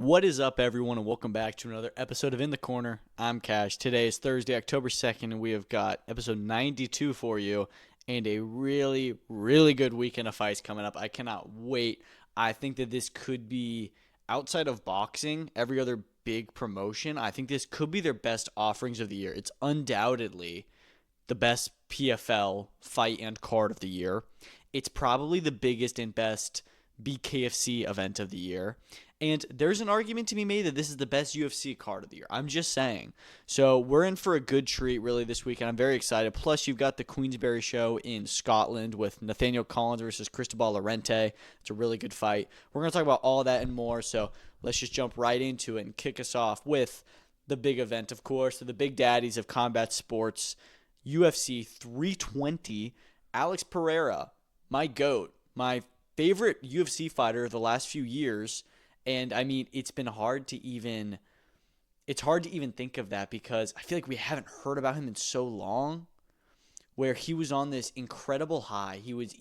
What is up, everyone, and welcome back to another episode of In the Corner. I'm Cash. Today is Thursday, October 2nd, and we have got episode 92 for you and a really, really good weekend of fights coming up. I cannot wait. I think that this could be, outside of boxing, every other big promotion, I think this could be their best offerings of the year. It's undoubtedly the best PFL fight and card of the year. It's probably the biggest and best BKFC event of the year. And there's an argument to be made that this is the best UFC card of the year. I'm just saying. So we're in for a good treat, really, this weekend. I'm very excited. Plus, you've got the Queensberry show in Scotland with Nathaniel Collins versus Cristobal Llorente. It's a really good fight. We're going to talk about all that and more. So let's just jump right into it and kick us off with the big event, of course, the big daddies of combat sports, UFC 320. Alex Pereira, my GOAT, my favorite UFC fighter of the last few years. And I mean, it's hard to even think of that because I feel like we haven't heard about him in so long, where he was on this incredible high. He was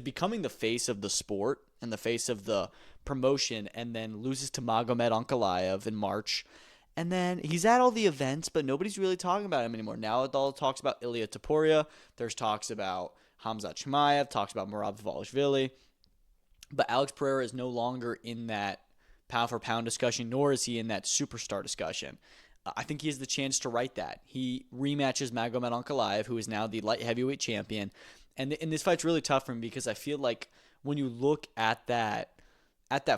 becoming the face of the sport and the face of the promotion, and then loses to Magomed Ankalaev in March. And then he's at all the events, but nobody's really talking about him anymore. Now it all talks about Ilia Topuria. There's talks about Khamzat Chimaev, talks about Merab Dvalishvilli. But Alex Pereira is no longer in that pound-for-pound discussion, nor is he in that superstar discussion. I think he has the chance to right that. He rematches Magomed Ankalaev, who is now the light heavyweight champion. And this fight's really tough for him because I feel like when you look at that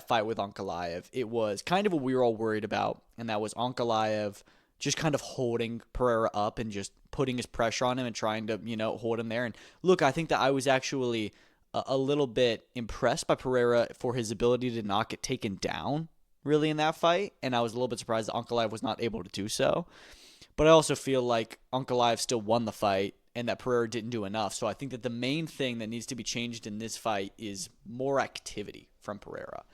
fight with Ankalaev, it was kind of what we were all worried about, and that was Ankalaev just kind of holding Pereira up and just putting his pressure on him and trying to, hold him there. And look, I think that I was actually a little bit impressed by Pereira for his ability to not get taken down really in that fight, and I was a little bit surprised that Ankalaev was not able to do so. But I also feel like Ankalaev still won the fight and that Pereira didn't do enough. So I think that the main thing that needs to be changed in this fight is more activity from Pereira,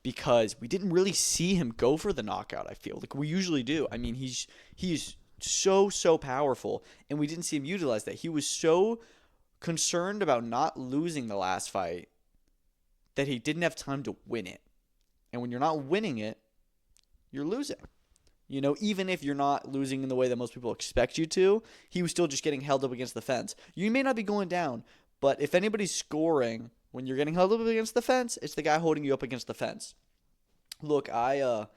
because we didn't really see him go for the knockout, I feel like we usually do. I mean, he's so powerful, and we didn't see him utilize that. He was so concerned about not losing the last fight that he didn't have time to win it. And when you're not winning it, you're losing. Even if you're not losing in the way that most people expect you to, he was still just getting held up against the fence. You may not be going down, but if anybody's scoring when you're getting held up against the fence, it's the guy holding you up against the fence. Look, I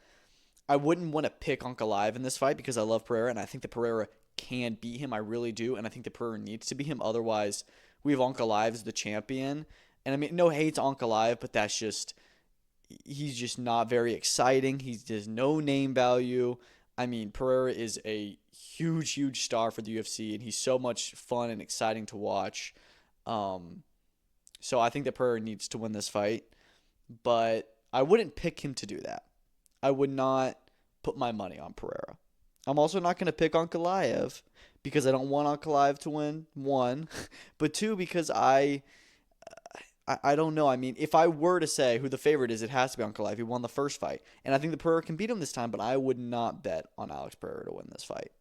wouldn't want to pick Ankalaev in this fight because I love Pereira, and I think that Pereira can beat him. I really do, and I think that Pereira needs to beat him. Otherwise, we have Ankalaev as the champion. And I mean, no hate to Ankalaev, but he's just not very exciting. There's no name value. I mean, Pereira is a huge star for the UFC, and he's so much fun and exciting to watch. So I think that Pereira needs to win this fight, but I wouldn't pick him to do that. I would not put my money on Pereira. I'm also not going to pick Ankalaev because I don't want Ankalaev to win, one. But two, because I don't know. I mean, if I were to say who the favorite is, it has to be Ankalaev. He won the first fight. And I think the Pereira can beat him this time, but I would not bet on Alex Pereira to win this fight.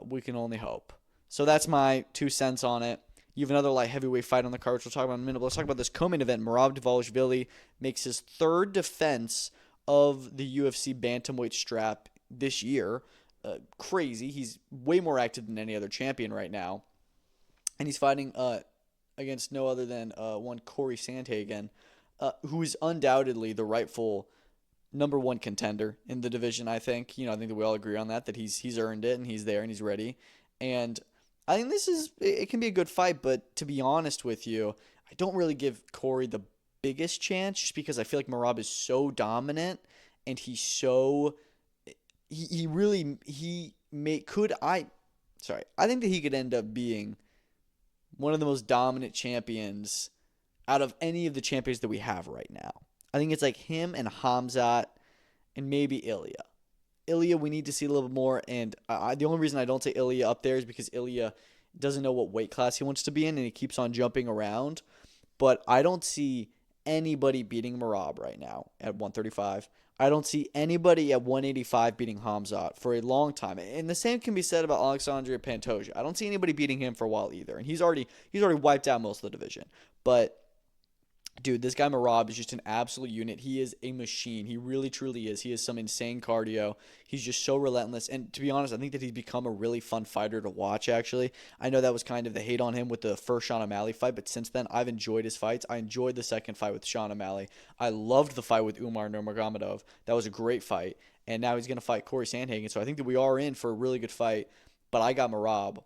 We can only hope. So that's my 2 cents on it. You have another light heavyweight fight on the card, which we'll talk about in a minute. But let's talk about this co-main event. Merab Dvalishvilli makes his third defense of the UFC bantamweight strap this year. Crazy. He's way more active than any other champion right now. And he's fighting against no other than one Cory Sandhagen, who is undoubtedly the rightful number one contender in the division, I think. I think that we all agree on that he's earned it and he's there and he's ready. And I think it can be a good fight, but to be honest with you, I don't really give Cory the biggest chance just because I feel like Merab is so dominant and he's so... I think that he could end up being one of the most dominant champions out of any of the champions that we have right now. I think it's like him and Khamzat and maybe Ilia. Ilia, we need to see a little bit more, and the only reason I don't say Ilia up there is because Ilia doesn't know what weight class he wants to be in, and he keeps on jumping around. But I don't see anybody beating Merab right now at 135. I don't see anybody at 185 beating Khamzat for a long time. And the same can be said about Alexandre Pantoja. I don't see anybody beating him for a while either. And he's already wiped out most of the division. But Dude, this guy Merab is just an absolute unit. He is a machine. He really, truly is. He has some insane cardio. He's just so relentless. And to be honest, I think that he's become a really fun fighter to watch, actually. I know that was kind of the hate on him with the first Sean O'Malley fight, but since then, I've enjoyed his fights. I enjoyed the second fight with Sean O'Malley. I loved the fight with Umar Nurmagomedov. That was a great fight. And now he's going to fight Cory Sandhagen. So I think that we are in for a really good fight. But I got Merab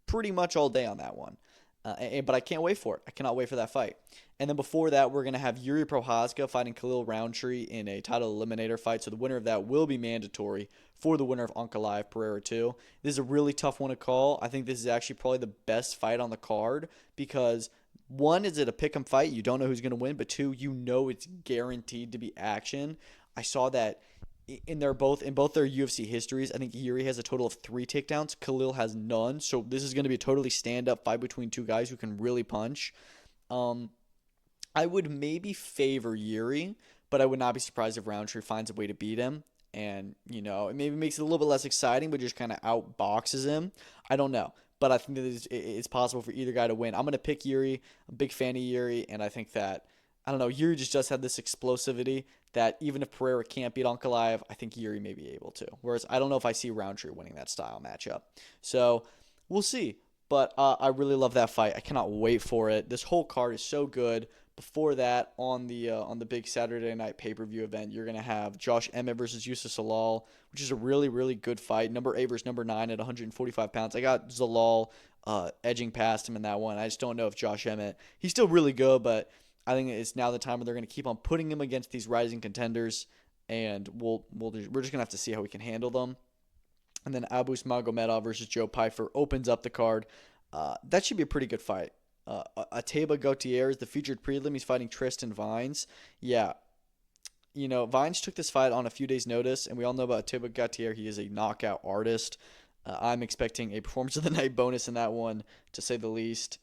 pretty much all day on that one. But I can't wait for it. I cannot wait for that fight. And then before that, we're going to have Yuri Prochazka fighting Khalil Roundtree in a title eliminator fight. So the winner of that will be mandatory for the winner of Ankalaev Pereira 2. This is a really tough one to call. I think this is actually probably the best fight on the card because one, is it a pick'em fight? You don't know who's going to win, but two, you know it's guaranteed to be action. I saw that in both their UFC histories. I think Yuri has a total of 3 takedowns. Khalil has none. So this is going to be a totally stand-up fight between two guys who can really punch. I would maybe favor Yuri, but I would not be surprised if Roundtree finds a way to beat him. And, it maybe makes it a little bit less exciting, but just kind of outboxes him. I don't know. But I think that it's possible for either guy to win. I'm going to pick Yuri. I'm a big fan of Yuri, and I think that, I don't know, Yuri just does have this explosivity that even if Pereira can't beat Ankalaev, I think Yuri may be able to. Whereas I don't know if I see Roundtree winning that style matchup. So we'll see. But I really love that fight. I cannot wait for it. This whole card is so good. Before that, on the big Saturday night pay-per-view event, you're going to have Josh Emmett versus Yusuf Zalal, which is a really, really good fight. Number 8 versus number 9 at 145 pounds. I got Zalal edging past him in that one. I just don't know if Josh Emmett, he's still really good, but I think it's now the time where they're going to keep on putting him against these rising contenders, and we're just going to have to see how we can handle them. And then Abus Magomedov versus Joe Pyfer opens up the card. That should be a pretty good fight. Ateba Gautier is the featured prelim. He's fighting Tristan Vines. Yeah. Vines took this fight on a few days' notice, and we all know about Ateba Gautier. He is a knockout artist. I'm expecting a performance of the night bonus in that one, to say the least.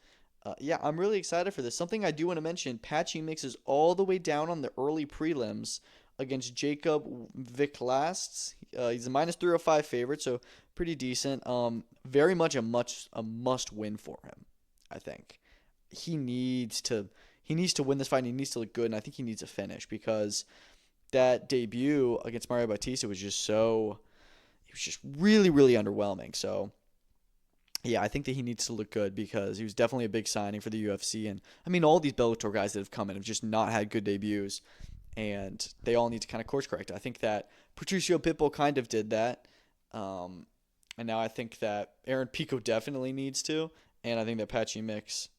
I'm really excited for this. Something I do want to mention, Patchy Mix is all the way down on the early prelims against Jacob Viklasts. He's a minus 305 favorite, so pretty decent. Very much a must win for him, I think. He needs to win this fight, and he needs to look good, and I think he needs a finish because that debut against Mario Bautista was just really, really underwhelming. So yeah, I think that he needs to look good because he was definitely a big signing for the UFC. And I mean, all these Bellator guys that have come in have just not had good debuts, and they all need to kind of course correct. I think that Patricio Pitbull kind of did that. And now I think that Aaron Pico definitely needs to. And I think that Patchy Mix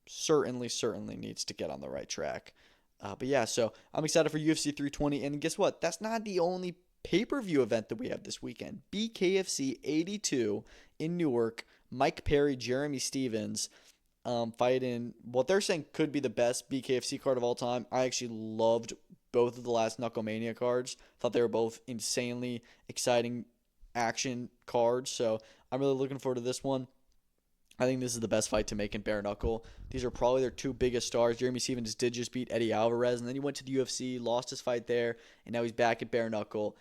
certainly needs to get on the right track. But yeah, so I'm excited for UFC 320. And guess what? That's not the only pay-per-view event that we have this weekend. BKFC 82 in Newark. Mike Perry, Jeremy Stevens fighting what they're saying could be the best BKFC card of all time. I actually loved both of the last Knucklemania cards. Thought they were both insanely exciting action cards. So I'm really looking forward to this one. I think this is the best fight to make in bare knuckle. These are probably their two biggest stars. Jeremy Stevens did just beat Eddie Alvarez, and then he went to the UFC, lost his fight there, and now he's back at bare knuckle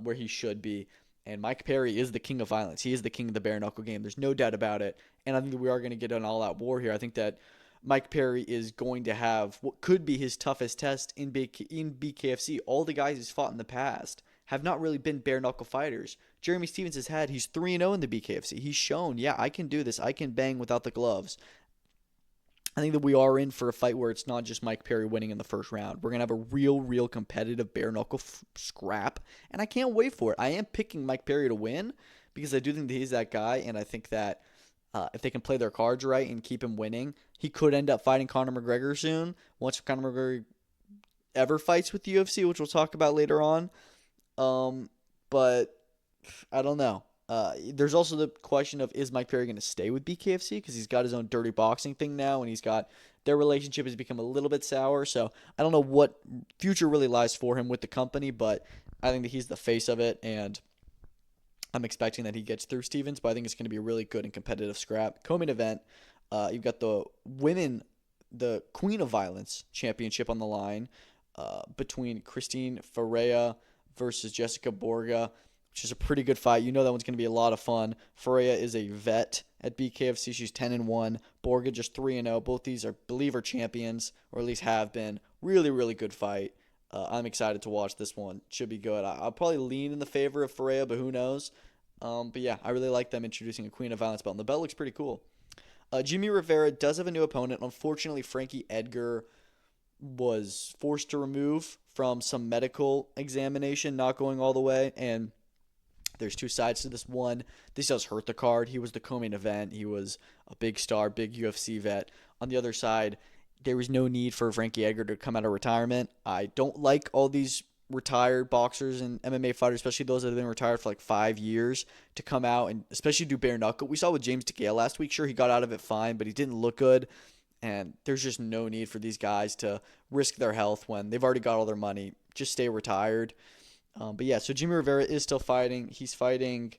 where he should be. And Mike Perry is the king of violence. He is the king of the bare knuckle game. There's no doubt about it. And I think that we are going to get an all-out war here. I think that Mike Perry is going to have what could be his toughest test in BKFC. All the guys he's fought in the past have not really been bare knuckle fighters. Jeremy Stevens he's 3-0 in the BKFC. He's shown, yeah, I can do this. I can bang without the gloves. I think that we are in for a fight where it's not just Mike Perry winning in the first round. We're going to have a real competitive bare knuckle scrap, and I can't wait for it. I am picking Mike Perry to win because I do think that he's that guy, and I think that if they can play their cards right and keep him winning, he could end up fighting Conor McGregor soon, once Conor McGregor ever fights with the UFC, which we'll talk about later on. But I don't know. There's also the question of, is Mike Perry going to stay with BKFC? Because he's got his own dirty boxing thing now, and their relationship has become a little bit sour. So I don't know what future really lies for him with the company, but I think that he's the face of it, and I'm expecting that he gets through Stevens, but I think it's going to be a really good and competitive scrap. Co-main event, you've got the Queen of Violence championship on the line between Christine Ferreira versus Jessica Borga. which is a pretty good fight. You know that one's going to be a lot of fun. Pereira is a vet at BKFC. She's 10-1. Borga just 3-0. Both these I believe are champions, or at least have been. Really, really good fight. I'm excited to watch this one. Should be good. I'll probably lean in the favor of Pereira, but who knows? But yeah, I really like them introducing a Queen of Violence belt. And the belt looks pretty cool. Jimmy Rivera does have a new opponent. Unfortunately, Frankie Edgar was forced to remove from some medical examination, not going all the way. And there's two sides to this. One, this does hurt the card. He was the co-main event. He was a big star, big UFC vet. On the other side, there was no need for Frankie Edgar to come out of retirement. I don't like all these retired boxers and MMA fighters, especially those that have been retired for like 5 years, to come out and especially do bare knuckle. We saw with James DeGale last week. Sure, he got out of it fine, but he didn't look good. And there's just no need for these guys to risk their health when they've already got all their money. Just stay retired. But yeah, so Jimmy Rivera is still fighting. He's fighting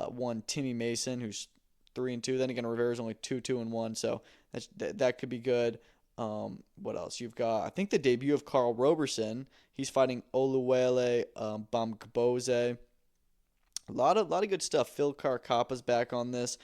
one Timmy Mason, who's 3-2. Then again, Rivera's only 2-1, so that could be good. What else? You've got, I think, the debut of Carl Roberson. He's fighting Oluwele Bamgbose. A lot of good stuff. Phil Carcapa's back on this.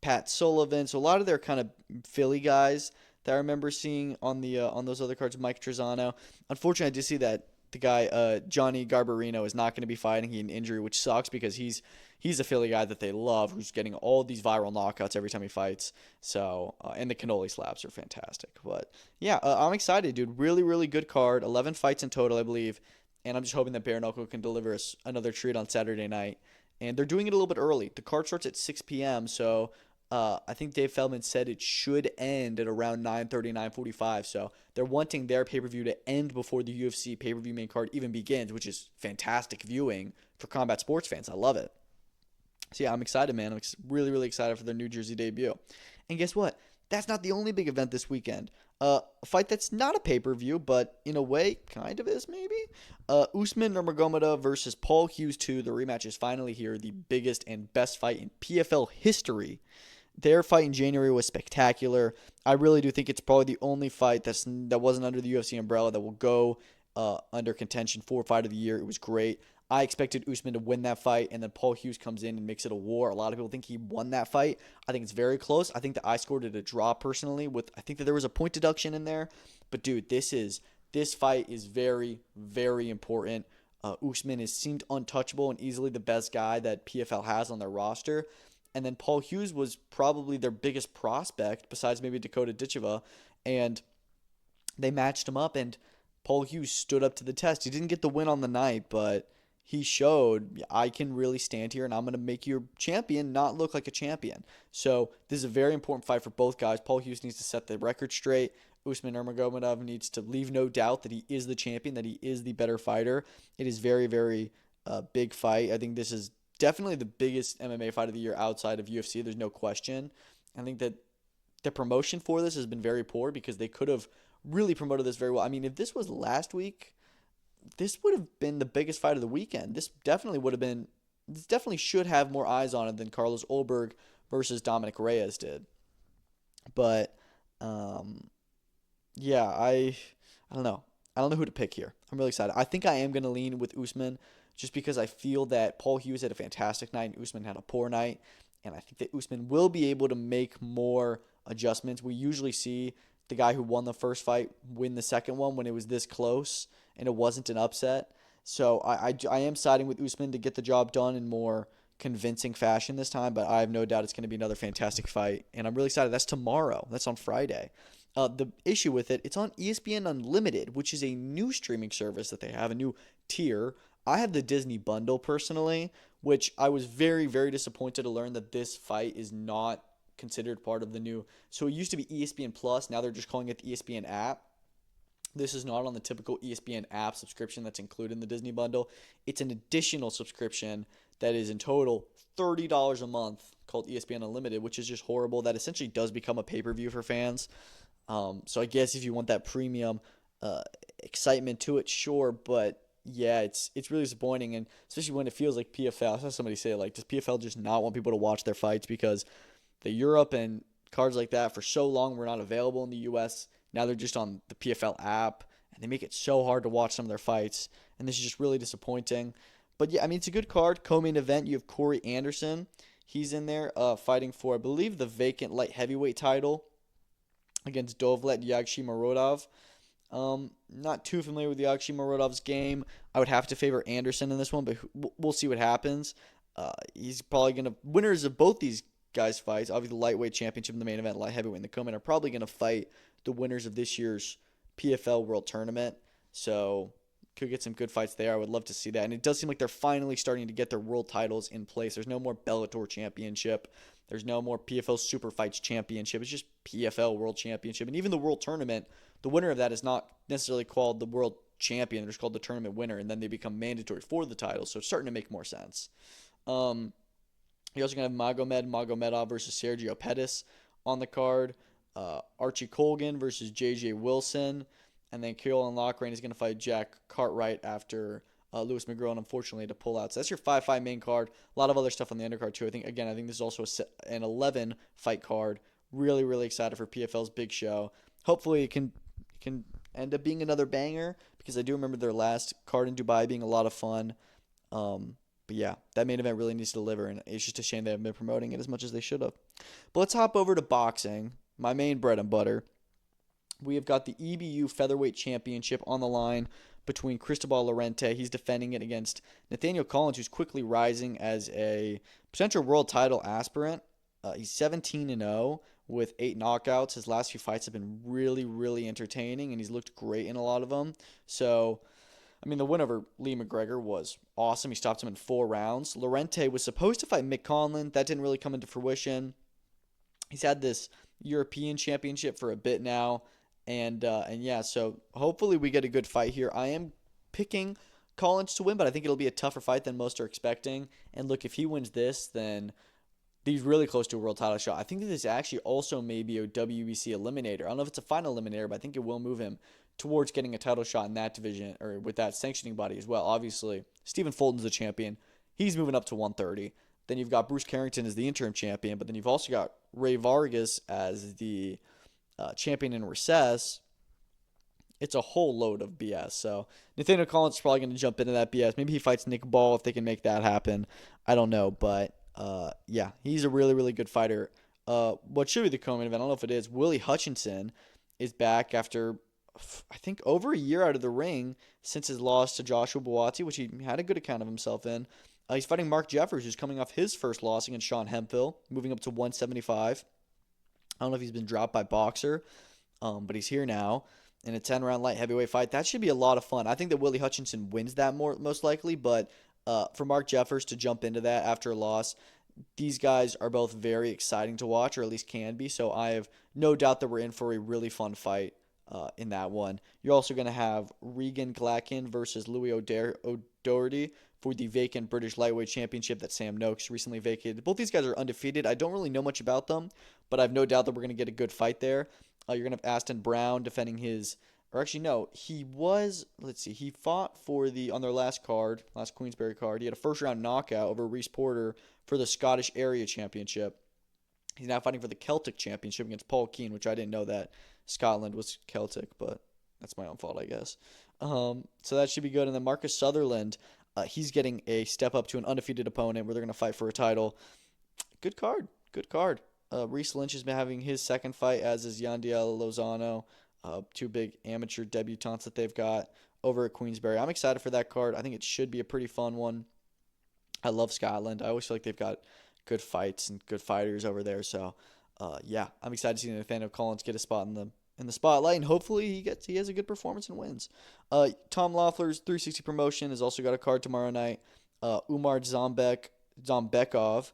Pat Sullivan. So a lot of their kind of Philly guys that I remember seeing on the on those other cards. Mike Trezano. Unfortunately, I did see that the guy Johnny Garbarino is not going to be fighting. He had an injury, which sucks because he's a Philly guy that they love, who's getting all these viral knockouts every time he fights. So and the cannoli slaps are fantastic. But yeah, I'm excited, dude. Really, really good card. 11 fights in total, I believe. And I'm just hoping that Bare Knuckle can deliver us another treat on Saturday night. And they're doing it a little bit early. The card starts at 6 p.m., so I think Dave Feldman said it should end at around 9:30, 9:45. So they're wanting their pay-per-view to end before the UFC pay-per-view main card even begins, which is fantastic viewing for combat sports fans. I love it. So yeah, I'm excited, man. I'm really, really excited for their New Jersey debut. And guess what? That's not the only big event this weekend. A fight that's not a pay-per-view, but in a way kind of is maybe. Usman Nurmagomedov versus Paul Hughes 2. The rematch is finally here. The biggest and best fight in PFL history. Their fight in January was spectacular. I really do think it's probably the only fight that wasn't under the UFC umbrella that will go under contention for Fight of the Year. It was great. I expected Usman to win that fight, and then Paul Hughes comes in and makes it a war. A lot of people think he won that fight. I think it's very close. I think that I scored it a draw personally. I think that there was a point deduction in there. But, dude, this fight is very, very important. Usman has seemed untouchable and easily the best guy that PFL has on their roster. And then Paul Hughes was probably their biggest prospect, besides maybe Dakota Ditcheva. And they matched him up, and Paul Hughes stood up to the test. He didn't get the win on the night, but he showed, I can really stand here and I'm going to make your champion not look like a champion. So this is a very important fight for both guys. Paul Hughes needs to set the record straight. Usman Nurmagomedov needs to leave no doubt that he is the champion, that he is the better fighter. It is very, very big fight. I think this is definitely the biggest MMA fight of the year outside of UFC. There's no question. I think that the promotion for this has been very poor because they could have really promoted this very well. I mean, if this was last week, this would have been the biggest fight of the weekend. This definitely should have more eyes on it than Carlos Ulberg versus Dominic Reyes did. But, yeah, I don't know. I don't know who to pick here. I'm really excited. I think I am going to lean with Usman just because I feel that Paul Hughes had a fantastic night and Usman had a poor night. And I think that Usman will be able to make more adjustments. We usually see the guy who won the first fight win the second one when it was this close and it wasn't an upset. So I am siding with Usman to get the job done in more convincing fashion this time, but I have no doubt it's going to be another fantastic fight. And I'm really excited. That's tomorrow. That's on Friday. The issue with it, it's on ESPN Unlimited, which is a new streaming service that they have, a new tier. I have the Disney bundle personally, which I was very, very disappointed to learn that this fight is not considered part of the new. So it used to be ESPN Plus. Now they're just calling it the ESPN app. This is not on the typical ESPN app subscription that's included in the Disney bundle. It's an additional subscription that is in total $30 a month called ESPN Unlimited, which is just horrible. That essentially does become a pay-per-view for fans. So I guess if you want that premium excitement to it, sure, but yeah, it's really disappointing, and especially when it feels like PFL. I saw somebody say, like, does PFL just not want people to watch their fights because the Europe and cards like that for so long were not available in the U.S. Now they're just on the PFL app, and they make it so hard to watch some of their fights, and this is just really disappointing. But yeah, I mean, it's a good card. Co-main event, you have Corey Anderson. He's in there fighting for, I believe, the vacant light heavyweight title against Dovlet Yagshimorodov. Not too familiar with Yagshimorodov's game. I would have to favor Anderson in this one, but we'll see what happens. He's probably going to, winners of both these guys' fights, obviously the lightweight championship in the main event, light heavyweight in the co-main, are probably going to fight the winners of this year's PFL World Tournament. So could get some good fights there. I would love to see that. And it does seem like they're finally starting to get their world titles in place. There's no more Bellator Championship. There's no more PFL Super Fights Championship. It's just PFL World Championship. And even the World Tournament, the winner of that is not necessarily called the World Champion. They're just called the tournament winner, and then they become mandatory for the title. So it's starting to make more sense. You're also going to have Magomedov versus Sergio Pettis on the card. Archie Colgan versus J.J. Wilson. And then Kieran Lochrain is going to fight Jack Cartwright after Lewis McGraw, unfortunately, to pull out. So that's your 5-5 main card. A lot of other stuff on the undercard, too. I think this is also an 11-fight card. Really, really excited for PFL's big show. Hopefully it can end up being another banger, because I do remember their last card in Dubai being a lot of fun. But yeah, that main event really needs to deliver, and it's just a shame they haven't been promoting it as much as they should have. But let's hop over to boxing, my main bread and butter. We have got the EBU Featherweight Championship on the line between Cristobal Lorente. He's defending it against Nathaniel Collins, who's quickly rising as a potential world title aspirant. He's 17-0 with 8 knockouts. His last few fights have been really, really entertaining, and he's looked great in a lot of them. So, I mean, the win over Lee McGregor was awesome. He stopped him in 4 rounds. Lorente was supposed to fight Mick Conlan. That didn't really come into fruition. He's had this European Championship for a bit now. And yeah, so hopefully we get a good fight here. I am picking Collins to win, but I think it'll be a tougher fight than most are expecting. And look, if he wins this, then he's really close to a world title shot. I think that this actually also may be a WBC eliminator. I don't know if it's a final eliminator, but I think it will move him towards getting a title shot in that division, or with that sanctioning body as well. Obviously, Stephen Fulton's the champion. He's moving up to 130. Then you've got Bruce Carrington as the interim champion, but then you've also got Ray Vargas as the champion in recess. It's a whole load of BS. So Nathaniel Collins is probably going to jump into that BS. Maybe he fights Nick Ball if they can make that happen. I don't know, but yeah, he's a really, really good fighter. What should be the co-main event? I don't know if it is. Willie Hutchinson is back after, I think, over a year out of the ring since his loss to Joshua Buatsi, which he had a good account of himself in. He's fighting Mark Jeffers, who's coming off his first loss against Sean Hemphill, moving up to 175. I don't know if he's been dropped by Boxer, but he's here now in a 10-round light heavyweight fight. That should be a lot of fun. I think that Willie Hutchinson wins that most likely, but for Mark Jeffers to jump into that after a loss, these guys are both very exciting to watch, or at least can be, so I have no doubt that we're in for a really fun fight in that one. You're also going to have Regan Glacken versus Louis O'Doherty for the vacant British Lightweight Championship that Sam Noakes recently vacated. Both these guys are undefeated. I don't really know much about them, but I have no doubt that we're going to get a good fight there. You're going to have Aston Brown defending his, or actually no, he fought for on their last Queensberry card. He had a first-round knockout over Reece Porter for the Scottish Area Championship. He's now fighting for the Celtic Championship against Paul Keane, which I didn't know that Scotland was Celtic, but that's my own fault, I guess. So that should be good. And then Marcus Sutherland, he's getting a step up to an undefeated opponent where they're going to fight for a title. Good card. Reese Lynch has been having his second fight, as is Yandiel Lozano. 2 big amateur debutantes that they've got over at Queensberry. I'm excited for that card. I think it should be a pretty fun one. I love Scotland. I always feel like they've got good fights and good fighters over there. So, yeah, I'm excited to see Nathaniel Collins get a spot in the spotlight, and hopefully he has a good performance and wins. Tom Loeffler's 360 promotion has also got a card tomorrow night. Umar Zombekov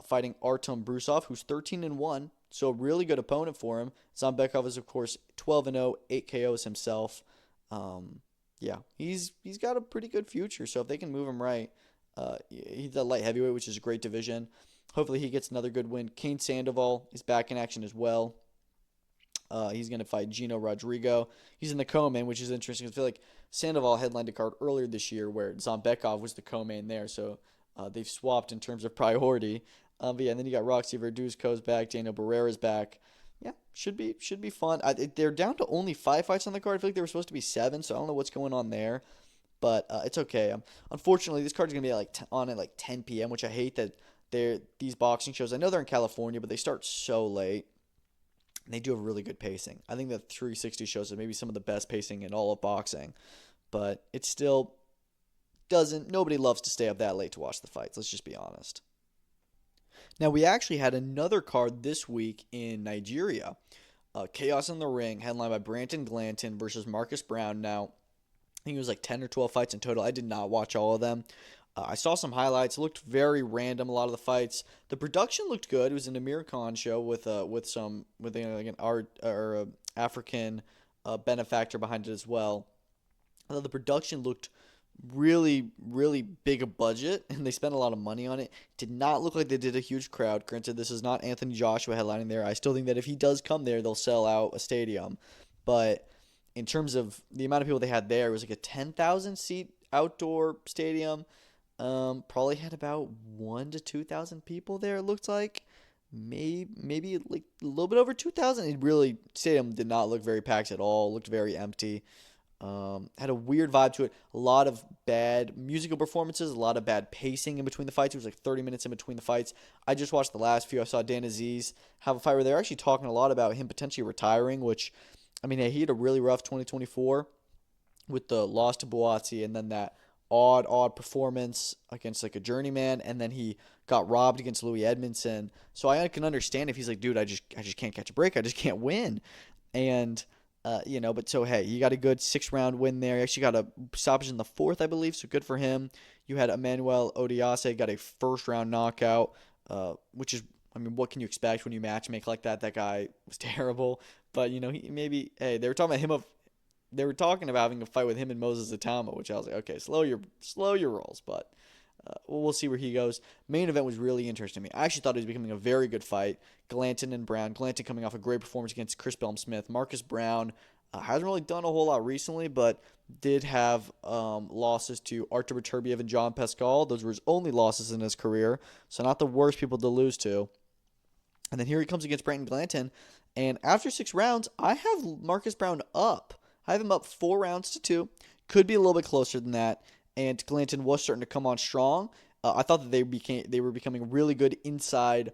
fighting Artem Brusov, who's 13-1, so a really good opponent for him. Zombekov is, of course, 12-0, 8 KOs himself. Yeah, he's got a pretty good future, so if they can move him right, he's a light heavyweight, which is a great division. Hopefully he gets another good win. Kane Sandoval is back in action as well. He's going to fight Gino Rodrigo. He's in the co-main, which is interesting. I feel like Sandoval headlined a card earlier this year where Zombekov was the co-main there, so they've swapped in terms of priority. But yeah, and then you got Roxy Verduzco's back, Daniel Barrera's back. Yeah, should be fun. They're down to only 5 fights on the card. I feel like they were supposed to be 7, so I don't know what's going on there. but it's okay. Unfortunately, this card's gonna be on at like 10 p.m., which I hate that these boxing shows. I know they're in California, but they start so late. And they do have really good pacing. I think the 360 shows are maybe some of the best pacing in all of boxing, but it still doesn't. Nobody loves to stay up that late to watch the fights. Let's just be honest. Now, we actually had another card this week in Nigeria. Chaos in the Ring, headlined by Branton Glanton versus Marcus Brown. Now, I think it was like 10 or 12 fights in total. I did not watch all of them. I saw some highlights. It looked very random, a lot of the fights. The production looked good. It was an Amir Khan show with like an art or a African benefactor behind it as well. I thought the production looked really, really big a budget, and they spent a lot of money on it. Did not look like they did a huge crowd. Granted, this is not Anthony Joshua headlining there. I still think that if he does come there, they'll sell out a stadium. But in terms of the amount of people they had there, it was like a 10,000 seat outdoor stadium. Probably had about 1 to 2,000 people there. It looked like maybe like a little bit over 2,000. It really stadium did not look very packed at all. It looked very empty. Had a weird vibe to it. A lot of bad musical performances, a lot of bad pacing in between the fights. It was like 30 minutes in between the fights. I just watched the last few. I saw Dan Aziz have a fight where they're actually talking a lot about him potentially retiring, which, I mean, hey, he had a really rough 2024 with the loss to Buatsi and then that odd performance against like a journeyman, and then he got robbed against Louis Edmondson. So I can understand if he's like, dude, I just can't catch a break. I just can't win. And but so hey, he got a good 6-round win there. He actually got a stoppage in the 4th, I believe, so good for him. You had Emmanuel Odiase got a first-round knockout, which is, I mean, what can you expect when you match make like that? That guy was terrible, but they were talking about having a fight with him and Moses Atama, which I was like, okay, slow your rolls, but we'll see where he goes. Main event was really interesting to me. I actually thought it was becoming a very good fight. Glanton and Brown. Glanton coming off a great performance against Chris Belm-Smith. Marcus Brown hasn't really done a whole lot recently, but did have losses to Artur Beterbiev and John Pascal. Those were his only losses in his career, so not the worst people to lose to. And then here he comes against Branton Glanton, and after 6 rounds, I have Marcus Brown up. I have him up 4 rounds to 2. Could be a little bit closer than that. And Glanton was starting to come on strong. I thought that they were becoming really good inside,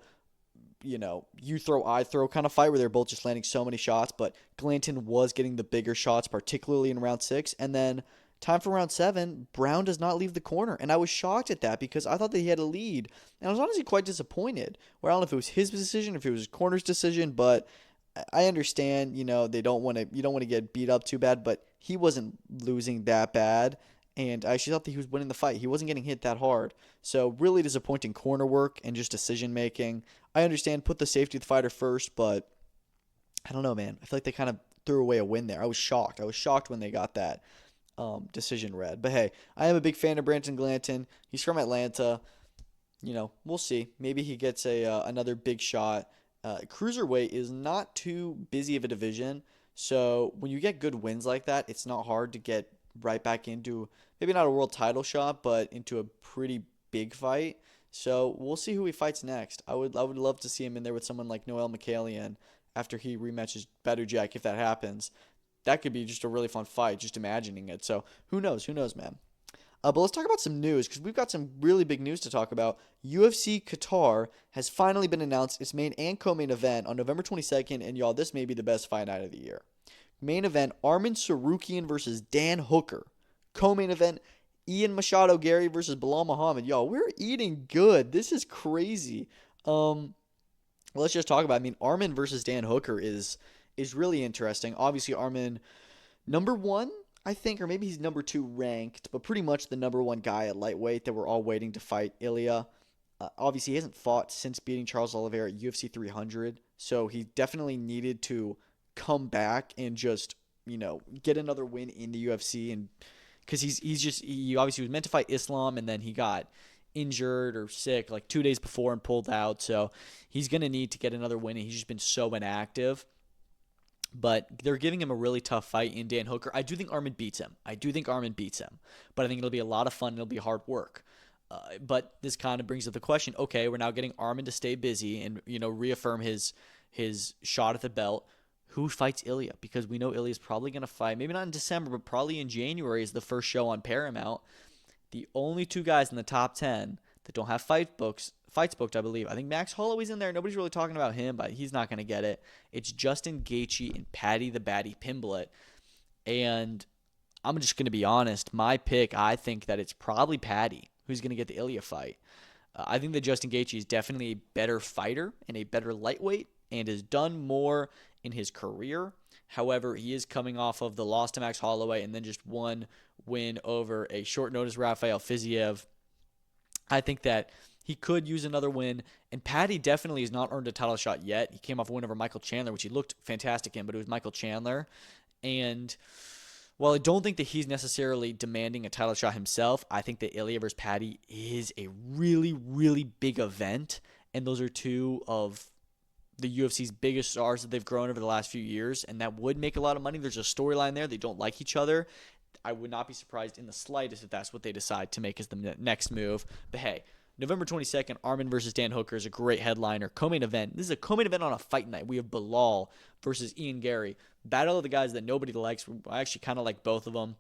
you throw, I throw kind of fight where they're both just landing so many shots. But Glanton was getting the bigger shots, particularly in round 6. And then time for round 7, Brown does not leave the corner. And I was shocked at that because I thought that he had a lead. And I was honestly quite disappointed. Well, I don't know if it was his decision, if it was his corner's decision, but I understand, you don't want to get beat up too bad, but he wasn't losing that bad. And I actually thought that he was winning the fight. He wasn't getting hit that hard. So really disappointing corner work and just decision making. I understand put the safety of the fighter first, but I don't know, man. I feel like they kind of threw away a win there. I was shocked. I was shocked when they got that decision read. But hey, I am a big fan of Branton Glanton. He's from Atlanta. We'll see. Maybe he gets another big shot. Cruiserweight is not too busy of a division. So when you get good wins like that, it's not hard to get right back into maybe not a world title shot, but into a pretty big fight. So we'll see who he fights next. I would love to see him in there with someone like Noel McCallion after he rematches Badu Jack, if that happens. That could be just a really fun fight, just imagining it. So who knows, man. But let's talk about some news, because we've got some really big news to talk about. UFC Qatar has finally been announced, its main and co-main event on November 22nd, and y'all, this may be the best fight night of the year. Main event, Arman Tsarukyan versus Dan Hooker. Co-main event, Ian Machado Garry versus Belal Muhammad. Y'all, we're eating good. This is crazy. Let's just talk about it. I mean, Arman versus Dan Hooker is really interesting. Obviously, Arman, number 1, I think, or maybe he's number 2 ranked, but pretty much the number 1 guy at lightweight that we're all waiting to fight Ilya. Obviously, he hasn't fought since beating Charles Oliveira at UFC 300, so he definitely needed to come back and just, get another win in the UFC, and because he obviously was meant to fight Islam, and then he got injured or sick like 2 days before and pulled out, so he's going to need to get another win, and he's just been so inactive. But they're giving him a really tough fight in Dan Hooker. I do think Arman beats him. But I think it'll be a lot of fun. It'll be hard work. But this kind of brings up the question, okay, we're now getting Arman to stay busy and, reaffirm his shot at the belt. who fights Ilya, because we know Ilya's probably going to fight, maybe not in December, but probably in January is the first show on Paramount. The only two guys in the top 10 that don't have fights booked, I believe. I think Max Holloway's in there. Nobody's really talking about him, but he's not going to get it. It's Justin Gaethje and Paddy the Baddy Pimblett. And I'm just going to be honest. My pick, I think that it's probably Paddy who's going to get the Ilya fight. I think that Justin Gaethje is definitely a better fighter and a better lightweight and has done more in his career. However, he is coming off of the loss to Max Holloway and then just one win over a short notice Rafael Fiziev. I think that he could use another win, and Paddy definitely has not earned a title shot yet. He came off a win over Michael Chandler, which he looked fantastic in, but it was Michael Chandler. And while I don't think that he's necessarily demanding a title shot himself, I think that Ilya versus Paddy is a really, really big event, and those are two of the UFC's biggest stars that they've grown over the last few years, and that would make a lot of money. There's a storyline there. They don't like each other. I would not be surprised in the slightest if that's what they decide to make as the next move. But hey, November 22nd, Arman versus Dan Hooker is a great headliner. Co-main event. This is a co-main event on a fight night. We have Belal versus Ian Garry. Battle of the guys that nobody likes. I actually kind of like both of them.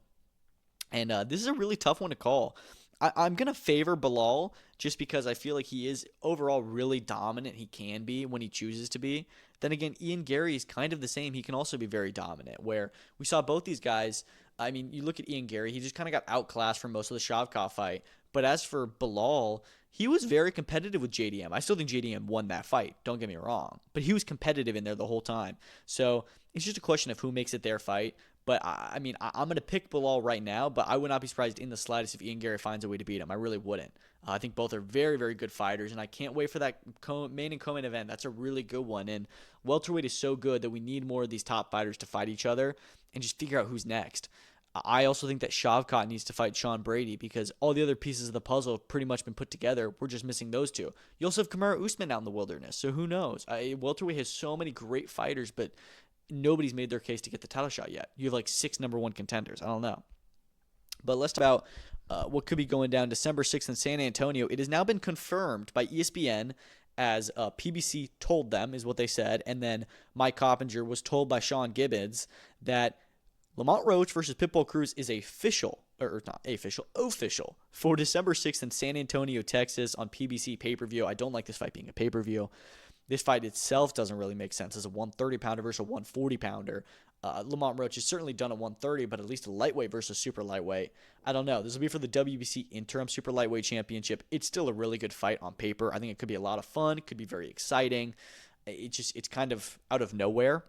And this is a really tough one to call. I'm going to favor Belal just because I feel like he is overall really dominant. He can be when he chooses to be. Then again, Ian Garry is kind of the same. He can also be very dominant, where we saw both these guys. I mean, you look at Ian Garry, he just kind of got outclassed for most of the Shavkat fight. But as for Belal, he was very competitive with JDM. I still think JDM won that fight, don't get me wrong. But he was competitive in there the whole time. So it's just a question of who makes it their fight. But, I mean, I'm going to pick Belal right now, but I would not be surprised in the slightest if Ian Garry finds a way to beat him. I really wouldn't. I think both are very, very good fighters, and I can't wait for that main and co-main event. That's a really good one. And welterweight is so good that we need more of these top fighters to fight each other and just figure out who's next. I also think that Shavkat needs to fight Sean Brady because all the other pieces of the puzzle have pretty much been put together. We're just missing those two. You also have Kamaru Usman out in the wilderness, so who knows? Welterweight has so many great fighters, but nobody's made their case to get the title shot yet. You have like 6 number 1 contenders. I don't know. But let's talk about what could be going down December 6th in San Antonio. It has now been confirmed by ESPN, as PBC told them, is what they said, and then Mike Coppinger was told by Sean Gibbons that Lamont Roach versus Pitbull Cruz is official for December 6th in San Antonio, Texas on PBC pay-per-view. I don't like this fight being a pay-per-view. This fight itself doesn't really make sense as a 130-pounder versus a 140-pounder. Lamont Roach has certainly done a 130, but at least a lightweight versus super lightweight. I don't know. This will be for the WBC Interim Super Lightweight Championship. It's still a really good fight on paper. I think it could be a lot of fun. It could be very exciting. It's kind of out of nowhere.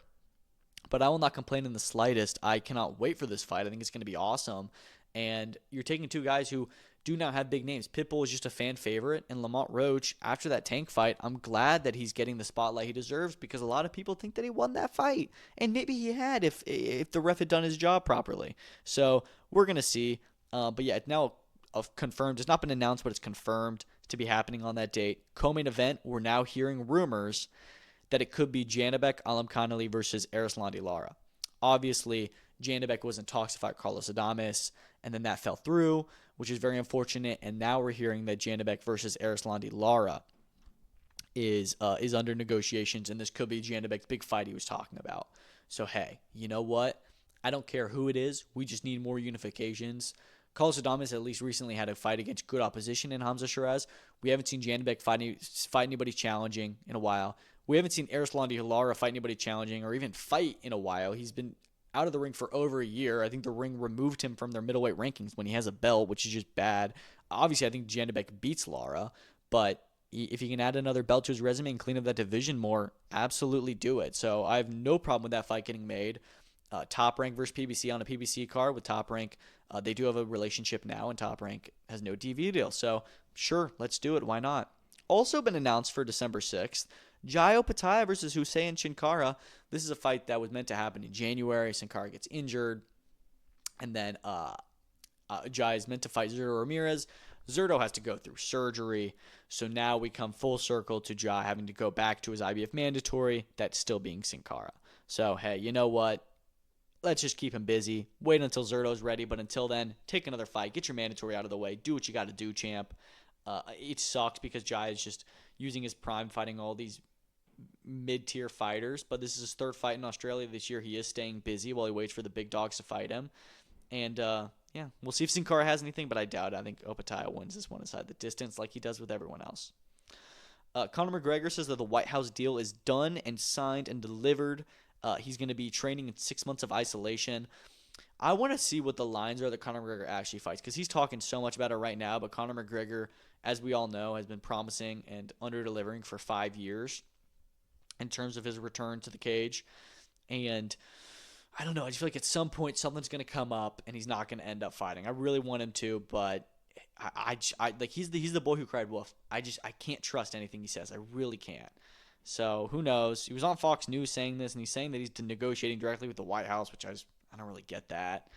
But I will not complain in the slightest. I cannot wait for this fight. I think it's going to be awesome. And you're taking two guys who do not have big names. Pitbull is just a fan favorite, and Lamont Roach, after that Tank fight, I'm glad that he's getting the spotlight he deserves because a lot of people think that he won that fight. And maybe he had if the ref had done his job properly. So we're going to see. But yeah, it's now confirmed. It's not been announced, but it's confirmed to be happening on that date. Co-main event, we're now hearing rumors that it could be Janibek Alimkhanuly versus Erislandy Lara. Obviously, Janibek was in talks to fight Carlos Adames, and then that fell through, which is very unfortunate. And now we're hearing that Janibek versus Erislandy Lara is under negotiations, and this could be Janibek's big fight he was talking about. So, hey, you know what? I don't care who it is. We just need more unifications. Carlos Adames at least recently had a fight against good opposition in Hamza Shiraz. We haven't seen Janibek fight anybody challenging in a while. We haven't seen Erislandy Lara fight anybody challenging or even fight in a while. He's been out of the ring for over a year. I think the ring removed him from their middleweight rankings when he has a belt, which is just bad. Obviously, I think Janibek beats Lara, but if he can add another belt to his resume and clean up that division more, absolutely do it. So I have no problem with that fight getting made. Top Rank versus PBC on a PBC card with Top Rank. They do have a relationship now, and Top Rank has no TV deal. So sure, let's do it. Why not? Also been announced for December 6th, Jaio Pataya versus Hussein Chinkara. This is a fight that was meant to happen in January. Chinkara gets injured. And then Jai is meant to fight Zurdo Ramirez. Zurdo has to go through surgery. So now we come full circle to Jai having to go back to his IBF mandatory. That's still being Chinkara. So, hey, you know what? Let's just keep him busy. Wait until Zurdo's ready. But until then, take another fight. Get your mandatory out of the way. Do what you got to do, champ. It sucks because Jai is just using his prime fighting all these mid-tier fighters, but this is his third fight in Australia this year. He is staying busy while he waits for the big dogs to fight him. And, yeah, we'll see if Sin Cara has anything, but I doubt it. I think Opetaia wins this one inside the distance like he does with everyone else. Conor McGregor says that the White House deal is done and signed and delivered. He's going to be training in 6 months of isolation. I want to see what the lines are that Conor McGregor actually fights, because he's talking so much about it right now, but Conor McGregor, as we all know, has been promising and under-delivering for 5 years in terms of his return to the cage. And I don't know. I just feel like at some point something's going to come up and he's not going to end up fighting. I really want him to, but I like he's the boy who cried wolf. I can't trust anything he says. I really can't. So who knows? He was on Fox News saying this, and he's saying that he's negotiating directly with the White House, which I don't really get that.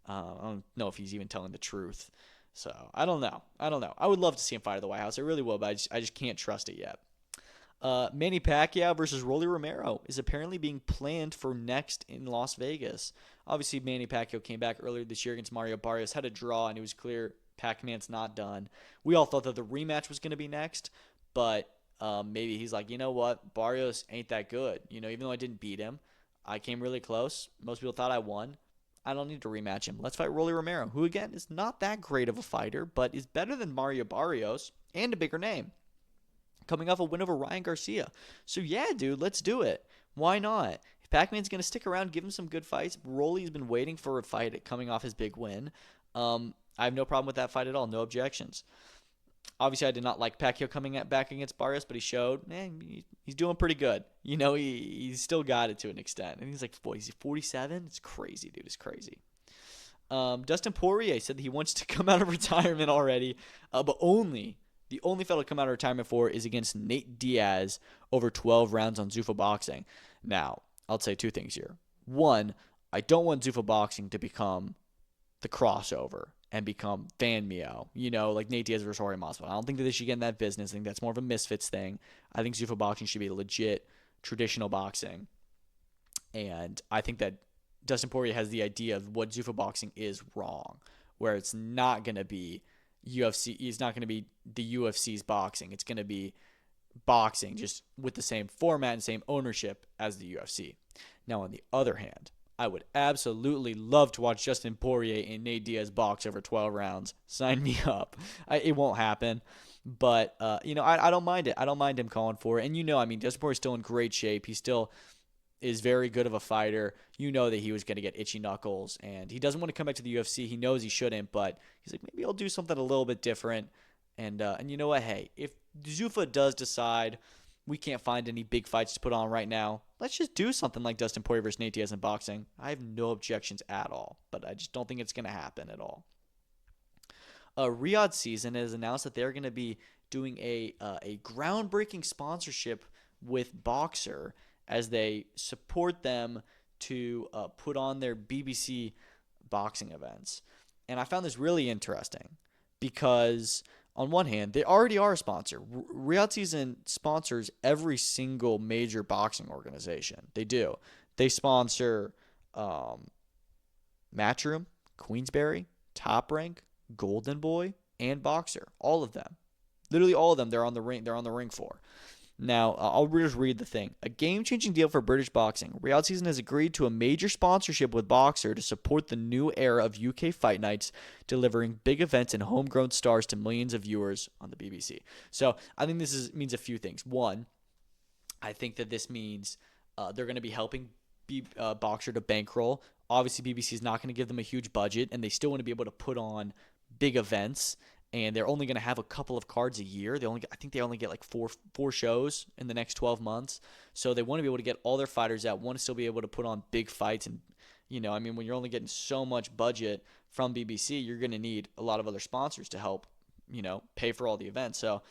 I don't know if he's even telling the truth. So I don't know. I would love to see him fight at the White House. I really will, but I just can't trust it yet. Manny Pacquiao versus Rolly Romero is apparently being planned for next in Las Vegas. Obviously, Manny Pacquiao came back earlier this year against Mario Barrios, had a draw, and it was clear Pac-Man's not done. We all thought that the rematch was going to be next, but maybe he's like, you know what? Barrios ain't that good. Even though I didn't beat him, I came really close. Most people thought I won. I don't need to rematch him. Let's fight Rolly Romero, who, again, is not that great of a fighter, but is better than Mario Barrios and a bigger name, coming off a win over Ryan Garcia. So, yeah, dude, let's do it. Why not? If Pac-Man's going to stick around, give him some good fights. Rolly's been waiting for a fight coming off his big win. I have no problem with that fight at all. No objections. Obviously, I did not like Pacquiao coming back against Barrios, but he showed, he's doing pretty good. He's still got it to an extent. And he's like, boy, he's 47? It's crazy, dude. It's crazy. Dustin Poirier said that he wants to come out of retirement already, but the only fellow to come out of retirement for is against Nate Diaz over 12 rounds on Zuffa Boxing. Now, I'll say two things here. One, I don't want Zuffa Boxing to become the crossover and become Fan Mio, like Nate Diaz versus Jorge Masvidal. I don't think that they should get in that business. I think that's more of a misfits thing. I think Zuffa Boxing should be legit traditional boxing. And I think that Dustin Poirier has the idea of what Zuffa Boxing is wrong, where it's not going to be UFC. It's not going to be the UFC's boxing. It's going to be boxing just with the same format and same ownership as the UFC. Now, on the other hand, I would absolutely love to watch Dustin Poirier and Nate Diaz box over 12 rounds. Sign me up. It won't happen, but I don't mind it. I don't mind him calling for it. And Dustin Poirier's still in great shape. He still is very good of a fighter. That he was going to get itchy knuckles, and he doesn't want to come back to the UFC. He knows he shouldn't, but he's like, maybe I'll do something a little bit different. And you know what? Hey, if Zuffa does decide we can't find any big fights to put on right now, let's just do something like Dustin Poirier versus Nate Diaz in boxing. I have no objections at all, but I just don't think it's going to happen at all. Riyadh Season has announced that they're going to be doing a groundbreaking sponsorship with Boxer as they support them to put on their BBC boxing events. And I found this really interesting because on one hand, they already are a sponsor. Riyadh Season sponsors every single major boxing organization. They do. They sponsor Matchroom, Queensberry, Top Rank, Golden Boy, and Boxer. All of them. Literally all of them they're on the ring for. Now, I'll just read the thing. A game-changing deal for British boxing. Riyadh Season has agreed to a major sponsorship with Boxer to support the new era of UK fight nights, delivering big events and homegrown stars to millions of viewers on the BBC. So, I think this means a few things. One, I think that this means they're going to be helping Boxer to bankroll. Obviously, BBC is not going to give them a huge budget, and they still want to be able to put on big events. And they're only going to have a couple of cards a year. I think they only get like four shows in the next 12 months. So they want to be able to get all their fighters out, want to still be able to put on big fights. And, when you're only getting so much budget from BBC, you're going to need a lot of other sponsors to help, pay for all the events. So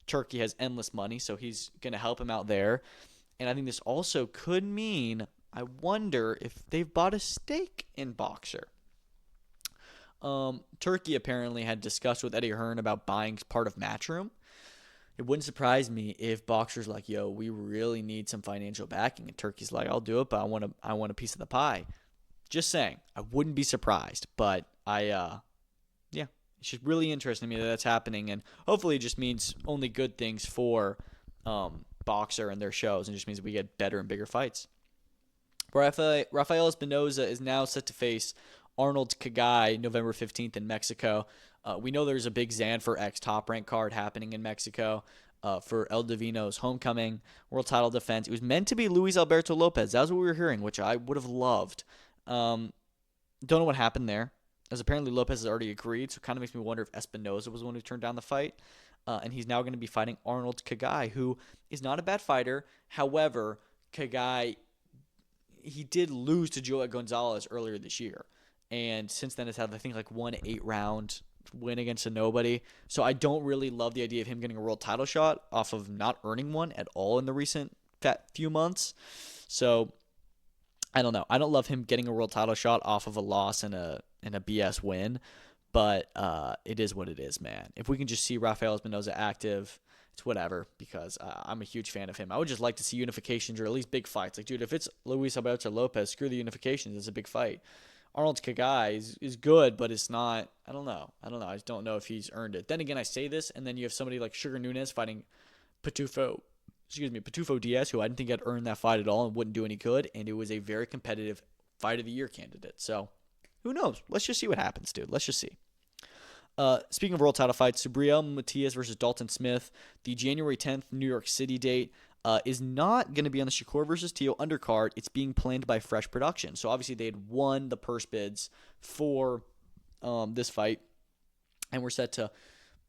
Turkey has endless money, so he's going to help him out there. And I think this also could mean, I wonder if they've bought a stake in Boxer. Turkey apparently had discussed with Eddie Hearn about buying part of Matchroom. It wouldn't surprise me if Boxer's like, yo, we really need some financial backing. And Turkey's like, I'll do it, but I want a piece of the pie. Just saying. I wouldn't be surprised. But it's just really interesting to me that that's happening. And hopefully it just means only good things for boxer in their shows, and just means we get better and bigger fights. Rafael Espinoza is now set to face Arnold Kagai November 15th in Mexico. We know there's a big Zanfer X Top Rank card happening in Mexico for El Divino's homecoming world title defense. It was meant to be Luis Alberto Lopez. That was what we were hearing, which I would have loved. Don't know what happened there, as apparently Lopez has already agreed, so it kind of makes me wonder if Espinoza was the one who turned down the fight. And he's now going to be fighting Arnold Kagai, who is not a bad fighter. However, Kagai, he did lose to Joel Gonzalez earlier this year. And since then, has had, I think, like 1 8-round win against a nobody. So I don't really love the idea of him getting a world title shot off of not earning one at all in the recent few months. So I don't know. I don't love him getting a world title shot off of a loss and a BS win. But it is what it is, man. If we can just see Rafael Espinoza active, it's whatever, because I'm a huge fan of him. I would just like to see unifications or at least big fights. Like, dude, if it's Luis Alberto Lopez, screw the unifications. It's a big fight. Arnold Kagai is good, but it's not. I don't know. I just don't know if he's earned it. Then again, I say this, and then you have somebody like Sugar Nunes fighting Pitufo Diaz, who I didn't think had earned that fight at all and wouldn't do any good, and it was a very competitive fight of the year candidate. So who knows? Let's just see what happens, dude. Let's just see. Speaking of world title fights, Subriel Matias versus Dalton Smith, the January 10th New York City date, is not going to be on the Shakur versus Teo undercard. It's being planned by Fresh Production. So obviously they had won the purse bids for this fight, and we're set to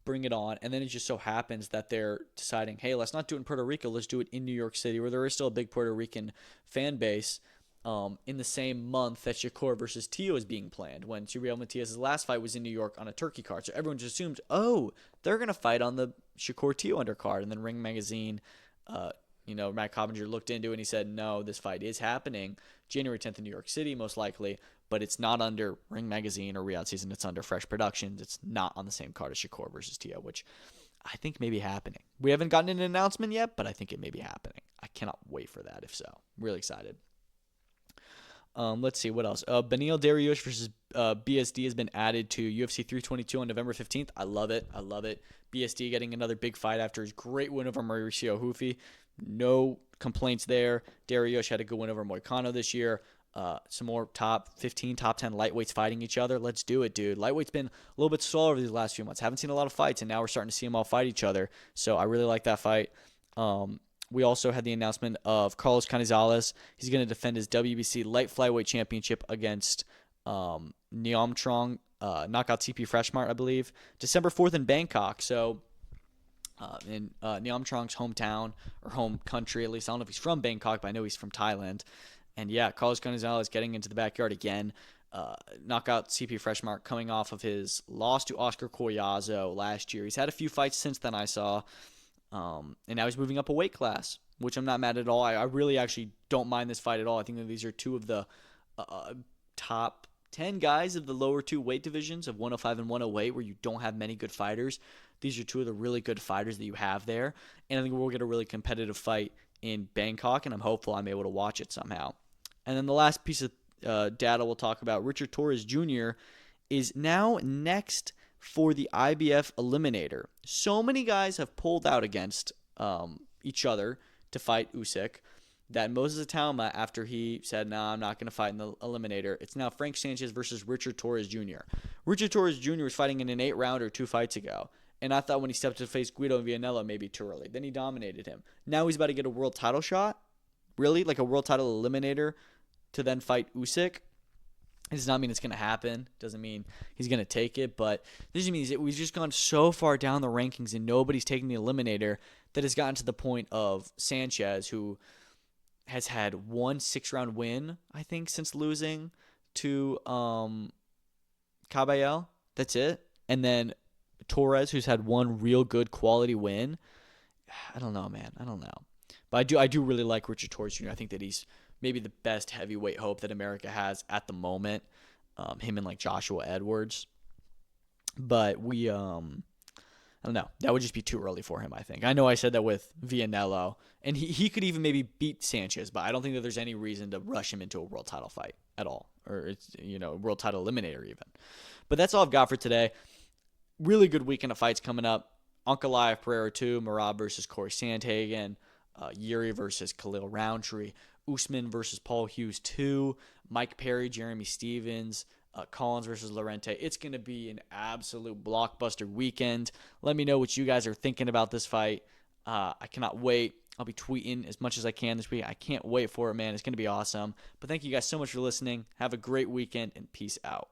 bring it on. And then it just so happens that they're deciding, hey, let's not do it in Puerto Rico. Let's do it in New York City, where there is still a big Puerto Rican fan base. In the same month that Shakur versus Teo is being planned, when Subriel Matias' last fight was in New York on a turkey card. So everyone just assumed, oh, they're going to fight on the Shakur Teo undercard. And then Ring Magazine, Matt Coppinger looked into it and he said, no, this fight is happening January 10th in New York City, most likely, but it's not under Ring Magazine or Riyadh Season. It's under Fresh Productions. It's not on the same card as Shakur versus Teo, which I think may be happening. We haven't gotten an announcement yet, but I think it may be happening. I cannot wait for that, if so. I'm really excited. Let's see, what else? Beneil Dariush versus BSD has been added to UFC 322 on November 15th. I love it. BSD getting another big fight after his great win over Mauricio Hufi. No complaints there. Dariush had a good win over Moicano this year. Some more top 15, top 10 lightweights fighting each other. Let's do it, dude. Lightweight's been a little bit slow over these last few months. Haven't seen a lot of fights, and now we're starting to see them all fight each other. So I really like that fight. We also had the announcement of Carlos Canizales. He's going to defend his WBC light flyweight championship against Neom Trong, knockout TP Freshmart, I believe, December 4th in Bangkok. So in Neom Trong's hometown, or home country, at least. I don't know if he's from Bangkok, but I know he's from Thailand. And yeah, Carlos Canizales getting into the backyard again. Knockout CP Freshmart coming off of his loss to Oscar Collazo last year. He's had a few fights since then, I saw. And now he's moving up a weight class, which I'm not mad at all. I really actually don't mind this fight at all. I think that these are two of the top 10 guys of the lower two weight divisions of 105 and 108, where you don't have many good fighters. These are two of the really good fighters that you have there. And I think we'll get a really competitive fight in Bangkok, and I'm hopeful I'm able to watch it somehow. And then the last piece of data we'll talk about, Richard Torres Jr. is now next for the IBF Eliminator. So many guys have pulled out against each other to fight Usyk that Moses Atauma, after he said, nah, I'm not going to fight in the Eliminator, it's now Frank Sanchez versus Richard Torres Jr. Richard Torres Jr. was fighting in an 8-rounder 2 fights ago, and I thought when he stepped to face Guido Vianello, maybe too early. Then he dominated him. Now he's about to get a world title shot? Really? Like a world title Eliminator to then fight Usyk? It does not mean it's going to happen. Doesn't mean he's going to take it. But this just means that we've just gone so far down the rankings and nobody's taking the Eliminator that has gotten to the point of Sanchez, who has had 1 6-round win, I think, since losing to Caballel. That's it. And then Torres, who's had 1 real good quality win. I don't know, man. I don't know. But I do really like Richard Torres Jr. I think that he's maybe the best heavyweight hope that America has at the moment. Him and like Joshua Edwards. But I don't know. That would just be too early for him, I think. I know I said that with Vianello, and he could even maybe beat Sanchez, but I don't think that there's any reason to rush him into a world title fight at all, or it's world title eliminator even. But that's all I've got for today. Really good weekend of fights coming up. Ankalaev, Pereira 2, Merab versus Cory Sandhagen. Yuri versus Khalil Roundtree, Usman versus Paul Hughes 2, Mike Perry, Jeremy Stevens, Collins versus Lorente. It's going to be an absolute blockbuster weekend. Let me know what you guys are thinking about this fight. I cannot wait. I'll be tweeting as much as I can this week. I can't wait for it, man. It's going to be awesome. But thank you guys so much for listening. Have a great weekend, and peace out.